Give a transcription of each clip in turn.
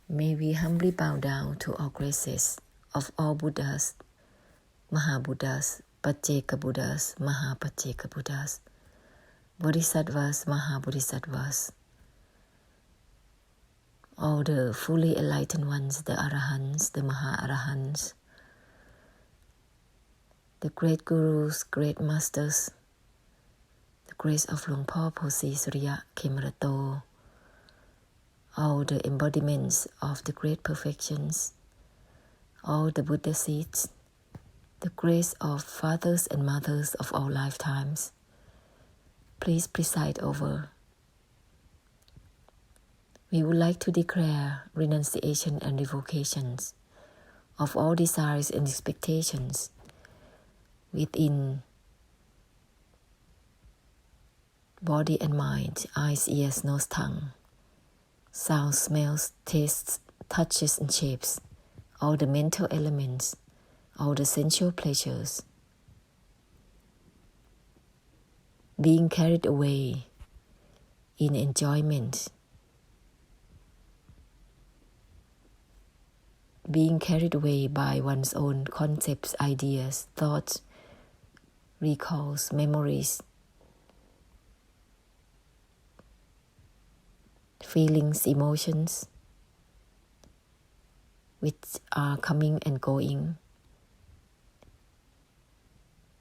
May we humbly bow down to all graces of all Buddhas, Mahabuddhas, Pacceka Buddhas, Mahapacceka Buddhas, Bodhisattvas, Mahabodhisattvas, all the fully enlightened ones, the Arahants, the Maha-Arahants, the great Gurus, great Masters, the grace of Luang Por Posi Surya Khemarato, all the embodiments of the great perfections, all the Buddha seeds, the grace of fathers and mothers of all lifetimes, please preside over. We would like to declare renunciation and revocations of all desires and expectations within body and mind, eyes, ears, nose, tongue, sounds, smells, tastes, touches, and shapes, all the mental elements, all the sensual pleasures, being carried away in enjoyment, being carried away by one's own concepts, ideas, thoughts, recalls, memories, feelings, emotions, which are coming and going,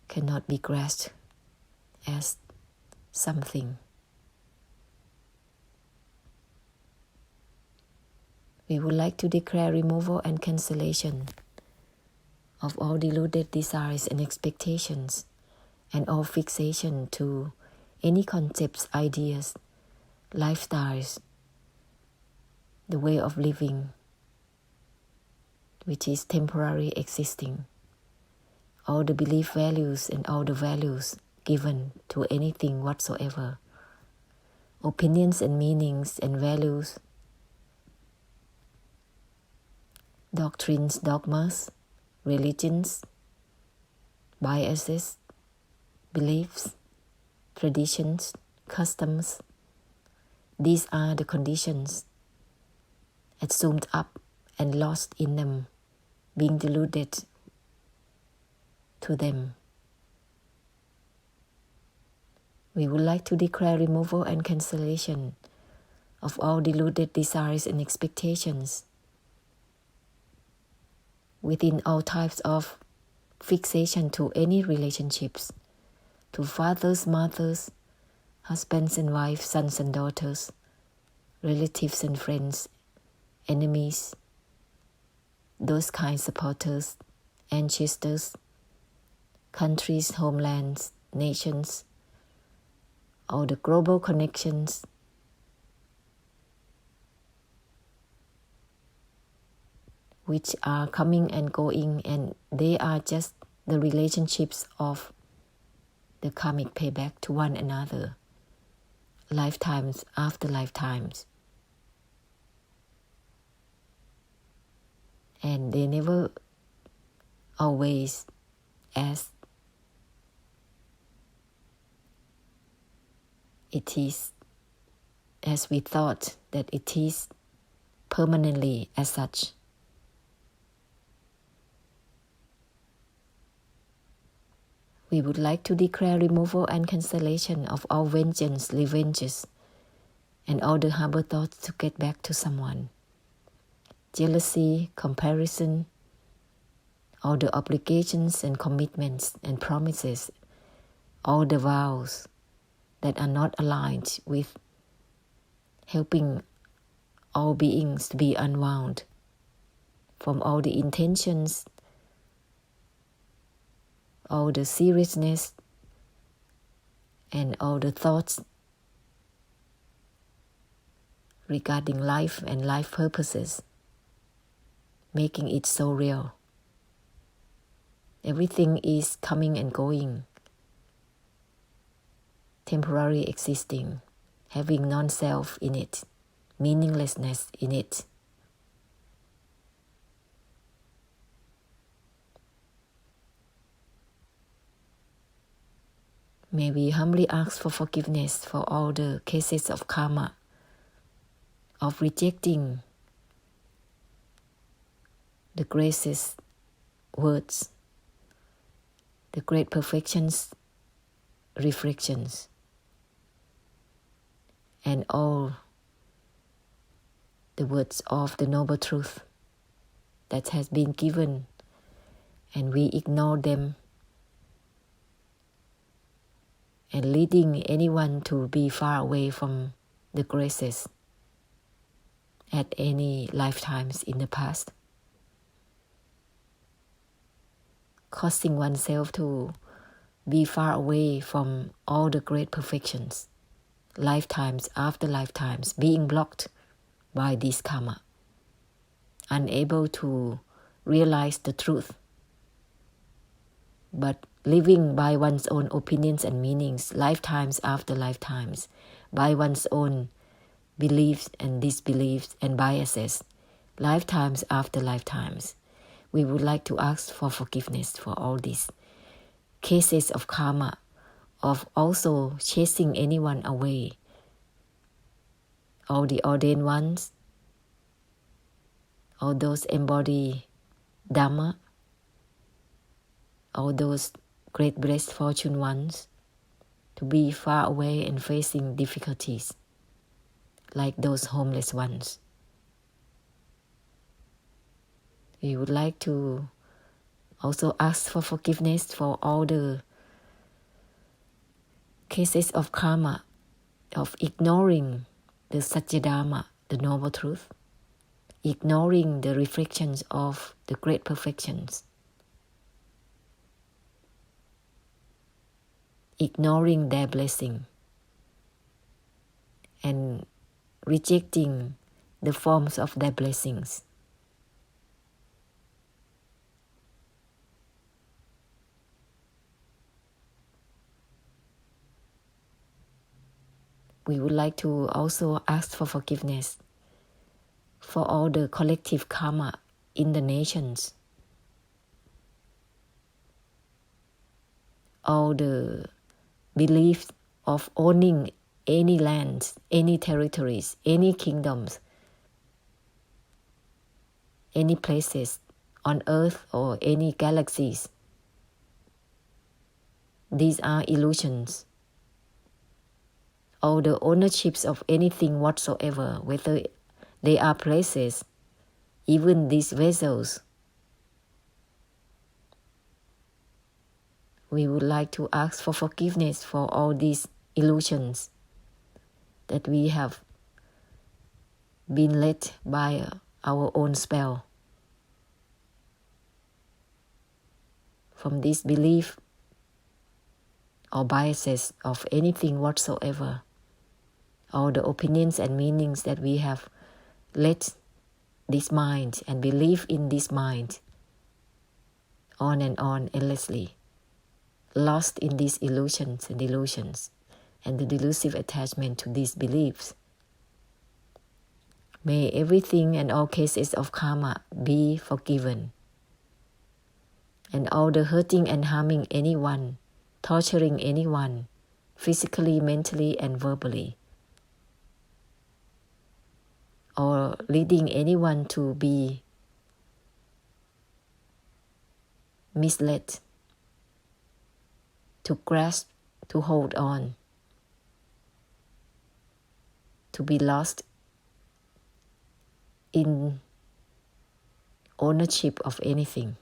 cannot be grasped as something. We would like to declare removal and cancellation of all deluded desires and expectations and all fixation to any concepts, ideas, lifestyles, the way of living, which is temporary existing, all the belief values and all the values given to anything whatsoever, opinions and meanings and values, doctrines, dogmas, religions, biases, beliefs, traditions, customs. These are the conditions assumed up and lost in them, being deluded to them. We would like to declare removal and cancellation of all deluded desires and expectations within all types of fixation to any relationships, to fathers, mothers, husbands and wives, sons and daughters, relatives and friends, enemies, those kind supporters, ancestors, countries, homelands, nations, all the global connections, which are coming and going, and they are just the relationships of the karmic payback to one another, lifetimes after lifetimes. And they never always as it is, as we thought that it is permanently as such. We would like to declare removal and cancellation of all vengeance, revenges, and all the harbor thoughts to get back to someone. Jealousy, comparison, all the obligations and commitments and promises, all the vows that are not aligned with helping all beings to be unwound from all the intentions, all the seriousness, and all the thoughts regarding life and life purposes, making it so real. Everything is coming and going, temporary existing, having non-self in it, meaninglessness in it. May we humbly ask for forgiveness for all the cases of karma, of rejecting the graces words, the great perfections reflections, and all the words of the noble truth that has been given, and we ignore them, and leading anyone to be far away from the graces at any lifetimes in the past, causing oneself to be far away from all the great perfections, lifetimes after lifetimes, being blocked by this karma, unable to realize the truth, but living by one's own opinions and meanings, lifetimes after lifetimes, by one's own beliefs and disbeliefs and biases, lifetimes after lifetimes. We would like to ask for forgiveness for all these cases of karma, of also chasing anyone away, all the ordained ones, all those embody Dhamma, all those great blessed fortune ones, to be far away and facing difficulties, like those homeless ones. We would like to also ask for forgiveness for all the cases of karma, of ignoring the Satya Dhamma, the noble truth, ignoring the reflections of the great perfections, ignoring their blessing, and rejecting the forms of their blessings. We would like to also ask for forgiveness for all the collective karma in the nations, all the beliefs of owning any lands, any territories, any kingdoms, any places on earth or any galaxies. These are illusions. All the ownerships of anything whatsoever, whether they are places, even these vessels. We would like to ask for forgiveness for all these illusions that we have been led by our own spell. From this belief or biases of anything whatsoever, all the opinions and meanings that we have let this mind and believe in this mind on and on endlessly, lost in these illusions and delusions and the delusive attachment to these beliefs. May everything and all cases of karma be forgiven, and all the hurting and harming anyone, torturing anyone, physically, mentally, and verbally, or leading anyone to be misled, to grasp, to hold on, to be lost in ownership of anything.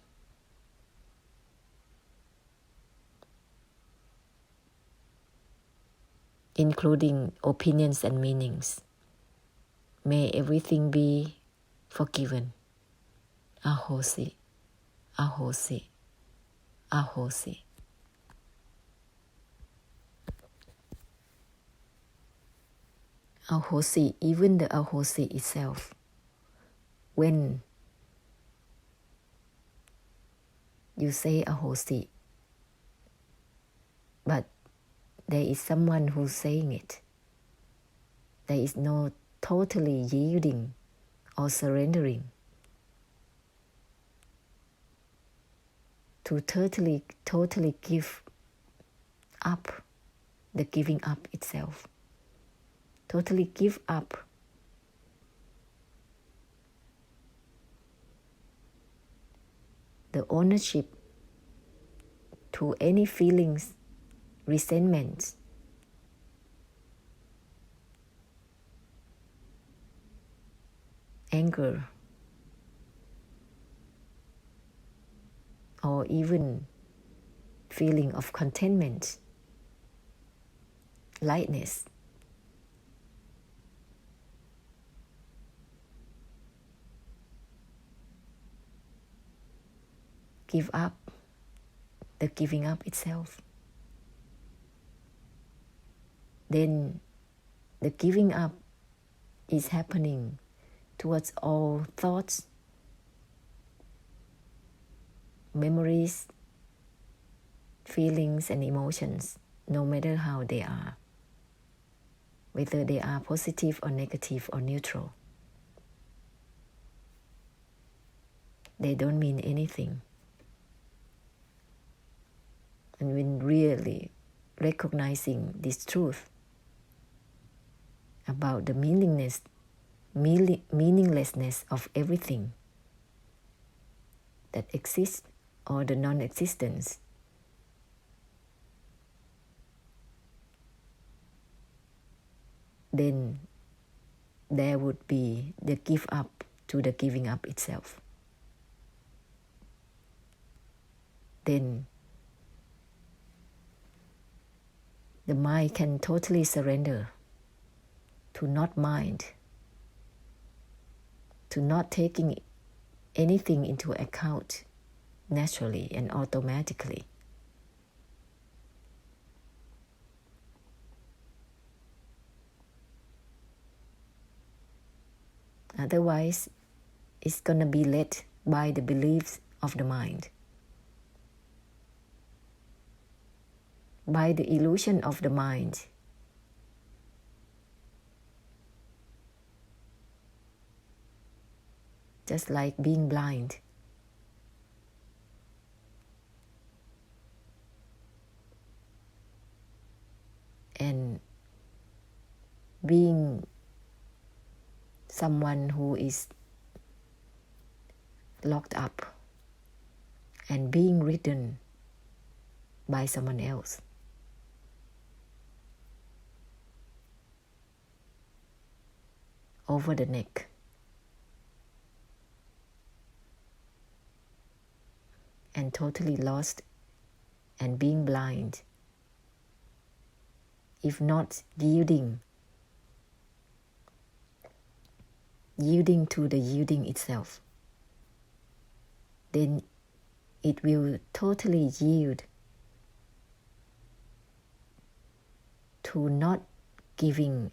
Including opinions and meanings. May everything be forgiven. Ahosi, ahosi, ahosi. Ahosi, even the ahosi itself, when you say ahosi, but there is someone who's saying it, there is no totally yielding or surrendering to totally give up, the giving up itself. Totally give up the ownership to any feelings, resentments, anger, or even feeling of contentment, lightness. Give up, the giving up itself. Then the giving up is happening towards all thoughts, memories, feelings, and emotions, no matter how they are, whether they are positive or negative or neutral. They don't mean anything. And when really recognizing this truth about the meaninglessness of everything that exists or the non-existence, then there would be the give up to the giving up itself. Then the mind can totally surrender to not mind, to not taking anything into account naturally and automatically. Otherwise, it's going to be led by the beliefs of the mind, by the illusion of the mind. Just like being blind. And being someone who is locked up and being ridden by someone else. Over the neck. And totally lost and being blind, if not yielding to the yielding itself, then it will totally yield to not giving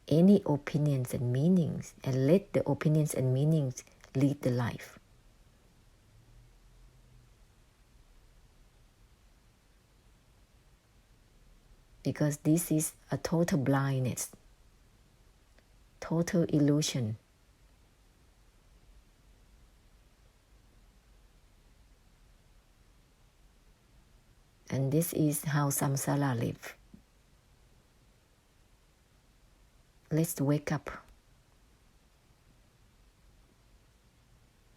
any opinions and meanings, and let the opinions and meanings lead the life. Because this is a total blindness, total illusion. And this is how samsara live. Let's wake up.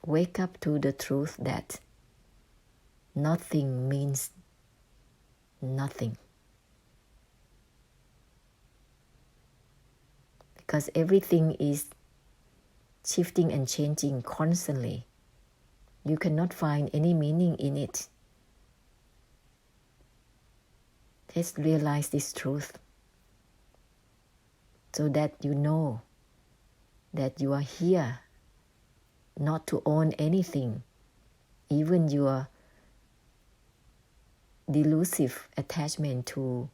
Wake up to the truth that nothing means nothing. Because everything is shifting and changing constantly. You cannot find any meaning in it. Let's realize this truth so that you know that you are here not to own anything, even your delusive attachment to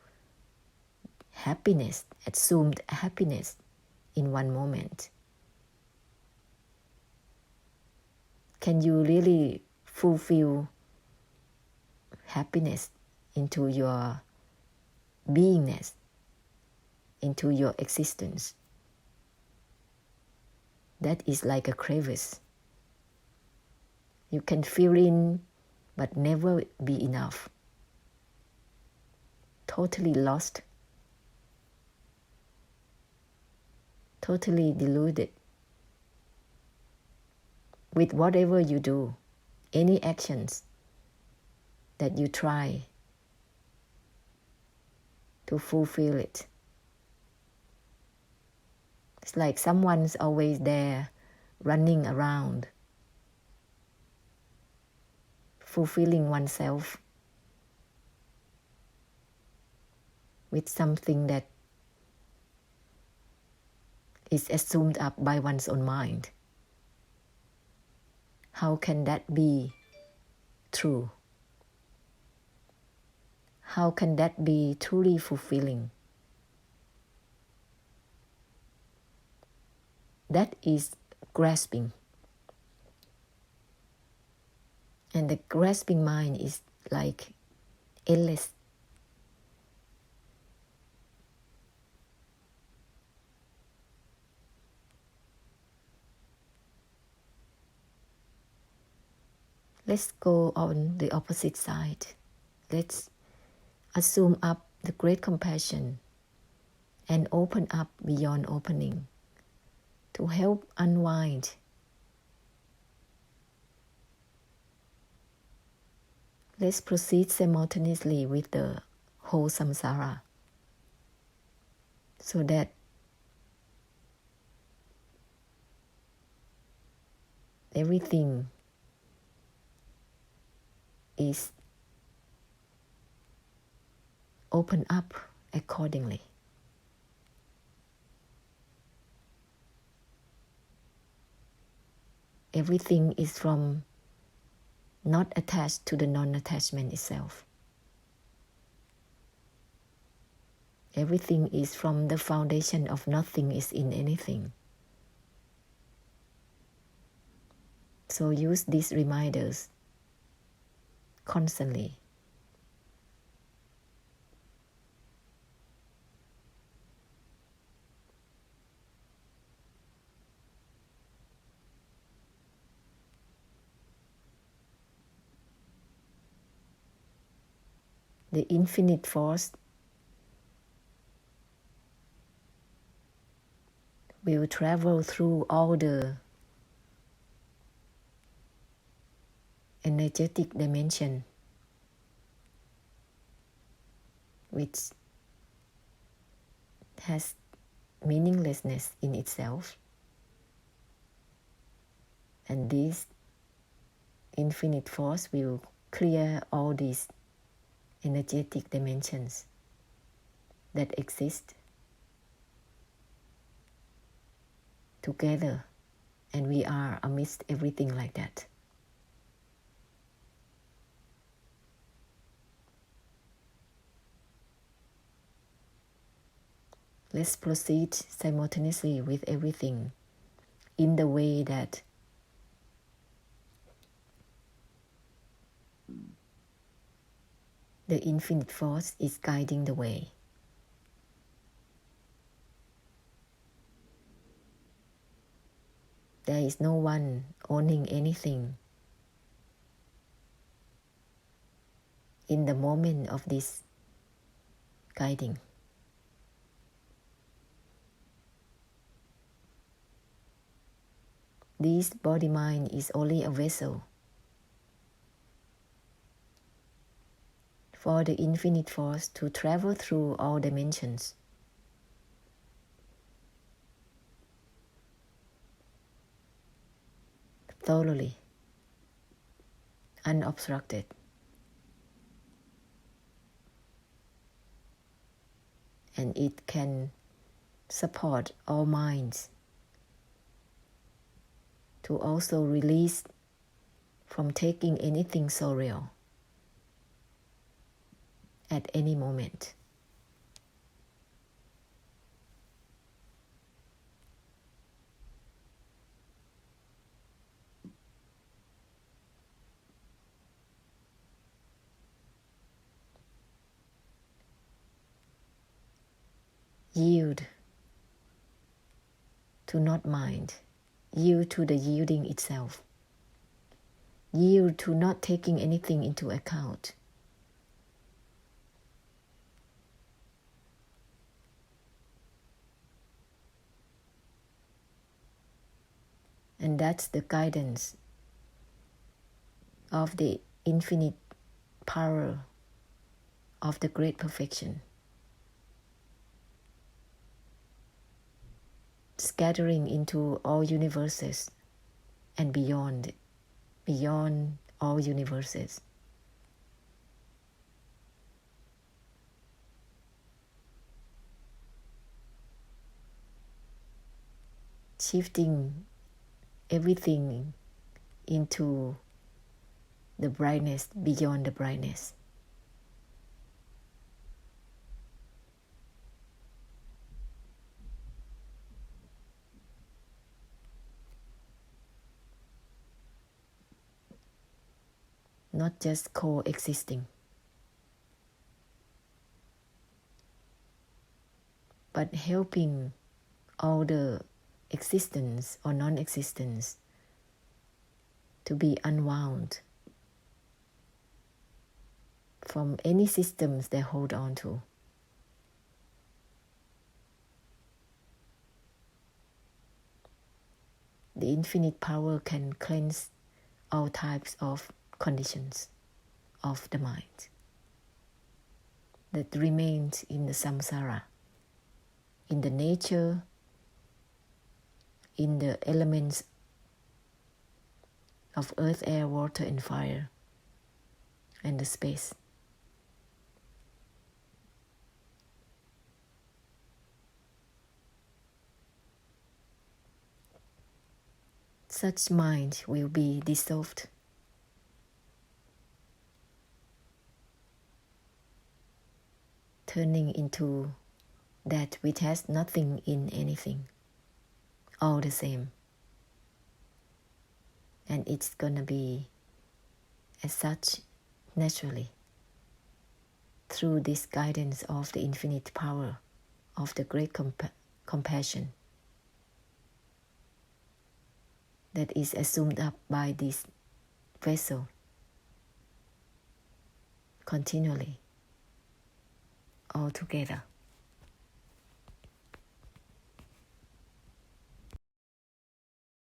happiness, assumed happiness in one moment. Can you really fulfill happiness into your beingness, into your existence? That is like a crevice. You can fill in, but never be enough. Totally lost, totally deluded with whatever you do, any actions that you try to fulfill it. It's like someone's always there running around, fulfilling oneself with something that is assumed up by one's own mind. How can that be true? How can that be truly fulfilling? That is grasping. And the grasping mind is like endless. Let's go on the opposite side. Let's assume up the great compassion and open up beyond opening to help unwind. Let's proceed simultaneously with the whole samsara so that everything is open up accordingly. Everything is from not attached to the non-attachment itself. Everything is from the foundation of nothing is in anything. So use these reminders constantly. The infinite force will travel through all the energetic dimension, which has meaninglessness in itself. And this infinite force will clear all these energetic dimensions that exist together, and we are amidst everything like that. Let's proceed simultaneously with everything in the way that the infinite force is guiding the way. There is no one owning anything in the moment of this guiding. This body-mind is only a vessel for the infinite force to travel through all dimensions. Thoroughly, unobstructed. And it can support all minds to also release from taking anything so real at any moment. Yield to not mind. Yield to the yielding itself. Yield to not taking anything into account. And that's the guidance of the infinite power of the great perfection, scattering into all universes and beyond all universes. Shifting everything into the brightness beyond the brightness. Not just coexisting, but helping all the existence or non-existence to be unwound from any systems they hold on to. The infinite power can cleanse all types of conditions of the mind that remains in the samsara, in the nature, in the elements of earth, air, water, and fire, and the space. Such mind will be dissolved, turning into that which has nothing in anything, all the same. And it's gonna be as such naturally through this guidance of the infinite power of the great compassion that is assumed up by this vessel continually, all together.